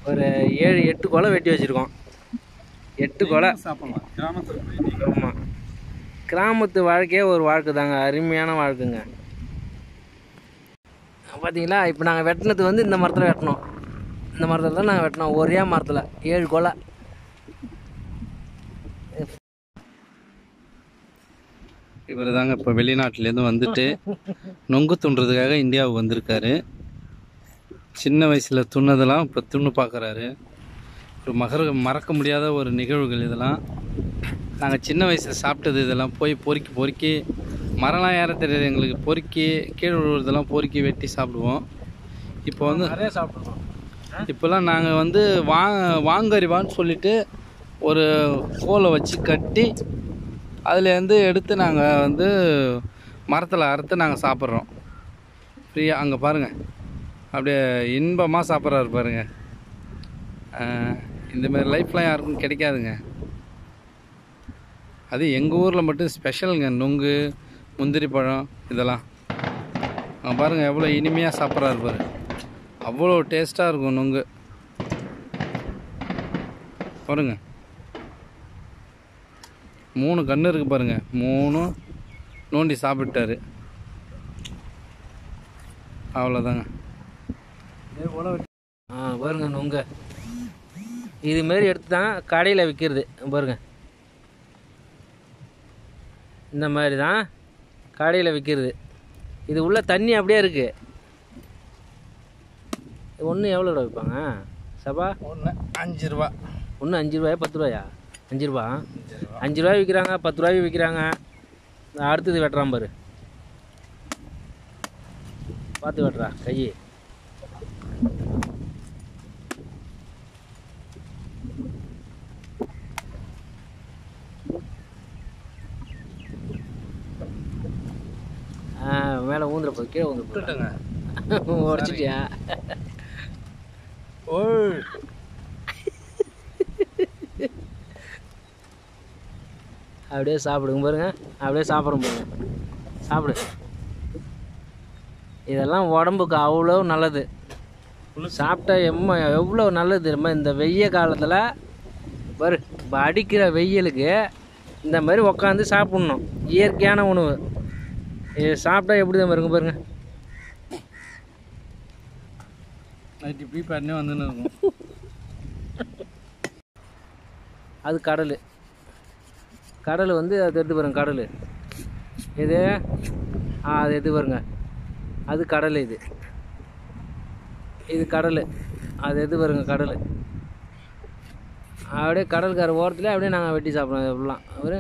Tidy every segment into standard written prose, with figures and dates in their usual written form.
ஒரு 7-8 கொலை வெட்டி வச்சுருக்கோம். 8 கொலை சாப்பிடலாம். கிராமத்தில் ஆமாம், கிராமத்து வாழ்க்கையே ஒரு வாழ்க்கை தாங்க, அருமையான வாழ்க்கைங்க. பார்த்தீங்களா, இப்போ நாங்கள் வெட்டினது வந்து இந்த மரத்தில் வெட்டினோம். இந்த மரத்தில் தான் நாங்கள் வெட்டினோம். ஒரே மரத்தில் 7 கொலை. இவர் தாங்க இப்போ வெளிநாட்டிலேருந்து வந்துட்டு நொங்கு துண்டுறதுக்காக இந்தியாவுக்கு வந்திருக்காரு. சின்ன வயசில் துண்ணதெல்லாம் இப்போ துண்ணு பார்க்குறாரு. ஒரு மறக்க முடியாத ஒரு நிகழ்வுகள் இதெல்லாம். நாங்கள் சின்ன வயசில் சாப்பிட்டது இதெல்லாம் போய் பொறுக்கி மரம்லாம் ஏற தெரியாது எங்களுக்கு, பொறுக்கி கீழே விழுறதெல்லாம் பொறுக்கி வெட்டி சாப்பிடுவோம். இப்போ வந்து நிறைய சாப்பிடுவோம். இப்போல்லாம் நாங்கள் வந்து வாங்கறிவான்னு சொல்லிட்டு ஒரு கோலை வச்சு கட்டி அதுலேருந்து எடுத்து நாங்கள் வந்து மரத்தில் அறுத்து நாங்கள் சாப்பிட்றோம் ஃப்ரீயாக. அங்கே பாருங்கள், அப்படியே இன்பமாக சாப்பிட்றாரு பாருங்கள். இந்தமாரி லைஃப்லாம் யாருக்கும் கிடைக்காதுங்க. அது எங்கள் ஊரில் மட்டும் ஸ்பெஷலுங்க. நொங்கு, முந்திரி பழம் இதெல்லாம் பாருங்கள் எவ்வளோ இனிமையாக சாப்பிட்றாரு பாரு. அவ்வளோ டேஸ்ட்டாக இருக்கும் நொங்கு பாருங்க. 3 கன்று இருக்குது பாருங்கள், 3 நோண்டி சாப்பிட்டாரு. அவ்வளோதாங்க. பாருங்க நொங்க இதுமாரி எடுத்து தான் கடையில் விற்கிறது பாருங்க. இந்த மாதிரி தான் கடையில் விற்கிறது. இது உள்ள தண்ணி அப்படியே இருக்குது. ஒன்று எவ்வளோ விற்பாங்க சபா? ஒன்று 5 ரூபா. ஒன்று 5 ரூபாயா 10 ரூபாயா? 5 ரூபா. 5 ரூபாய் விற்கிறாங்க, 10 ரூபாய்க்கு விற்கிறாங்க. அடுத்தது வெட்டுறான் பாரு, பார்த்து வெட்டுறா கையை. மேலே ஊந்துற போது கீழே ஊந்து விட்டுட்டேங்க. உடச்சிட்டியா? ஓ அப்படியே சாப்பிடுங்க பாருங்க, அப்படியே சாப்பிட்றோம் பாருங்க, சாப்பிடு. இதெல்லாம் உடம்புக்கு அவ்வளோ நல்லது. சாப்பிட்டா எவ்வளோ நல்லது தெரியுமா? இந்த வெய்ய காலத்தில் பாரு, இப்போ அடிக்கிற வெயிலுக்கு இந்த மாதிரி உக்காந்து சாப்பிட்ணும். இயற்கையான உணவு இது சாப்பிட்டா எப்படி தான் பாருங்க பாருங்க. நைட்டு இப்படி பண்ணே வந்துன்னு இருக்கும். அது கடல் வந்து அது எடுத்து பாருங்க. கடல் இது அது எடுத்து பாருங்க. அது கடல், இது கடல். அது எடுத்து பாருங்க கடல். அப்படியே கடற்கரை ஓரத்தில் அப்படியே நாங்கள் வெட்டி சாப்பிட்றோம். எப்படிலாம் ஒரு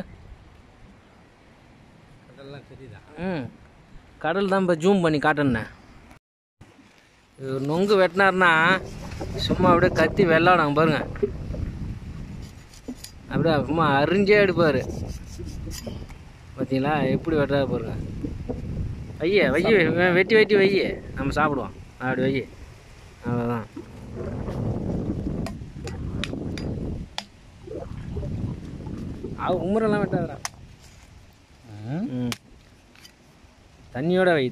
அதெல்லாம் சரிதான். கடல் தான் இப்போ ஜூம் பண்ணி காட்டேன்னே. நொங்கு வெட்டினார்னா சும்மா அப்படியே கத்தி வெள்ளாடாங்க பாருங்க. அப்படியே சும்மா அரிஞ்சே எடுப்பார். பார்த்தீங்களா எப்படி வெட்டுறாரு பாருங்க. வெட்டி வைய நம்ம சாப்பிடுவோம். அப்படி வை, அவ்வளோதான். உமரெல்லாம் வெட்டாதடா. தண்ணியோட வை.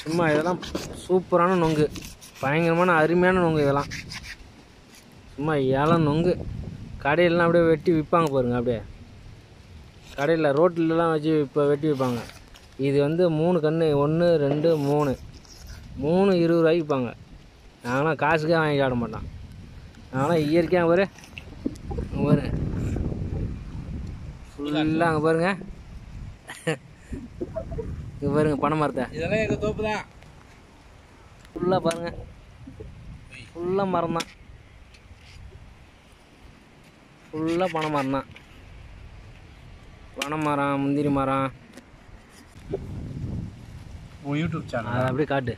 சும்மா இதெல்லாம் சூப்பரான நொங்கு, பயங்கரமான அருமையான நொங்கு. இதெல்லாம் சும்மா ஏலம் நொங்கு. கடையிலலாம் அப்படியே வெட்டி விற்பாங்க பாருங்க. அப்படியே கடையில் ரோட்டிலலாம் வச்சு இப்போ வெட்டி விற்பாங்க. இது வந்து 3 கன்று, 1 2 3 20 ரூபாய்க்கு விற்பாங்க. நாங்களாம் காசுக்கே வாங்கி சாப்பிட மாட்டோம். நாங்களாம் இயற்கையாக பாரு ஃபுல்லாக அங்கே பாருங்க. இங்கே பாருங்க பனை மரத்தை. இதெல்லாம் எங்கள் தோப்பு தான். ஃபுல்லாக பாருங்க, ஃபுல்லாக மரம் தான். ஃபுல்லாக பனை மரம் தான். பனை மரம், முந்திரி மரம். யூடியூப் சேனல் அதை அப்படியே காட்டு.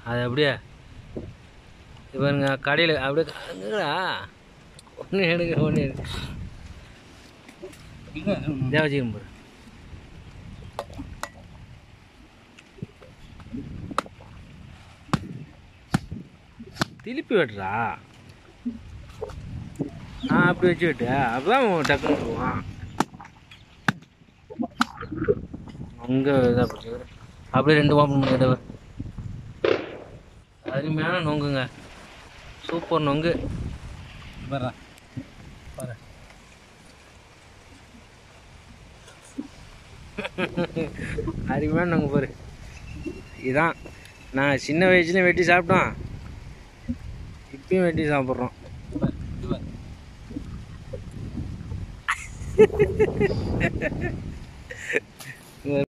அது அப்படியே பாருங்க கடையில் அப்படியே ஒன்று எடுக்க ஒன்று தேவஜியம் பாரு. திருப்பி வெட்டுறா. அப்படி வச்சு வெட்டு, அப்பதான் டக்குன்னு போவான். இங்கே இதாக போச்சு. அப்படியே 2 ஓப்பன் பண்ணிடுவ. அருமையான நொங்குங்க, சூப்பர் நொங்கு. பாரு பாரு. அருமையான நொங்கு பாரு. இதான் நான் சின்ன வயசுலேயும் வெட்டி சாப்பிட்டோம், இப்பயும் வெட்டி சாப்பிட்றோம்.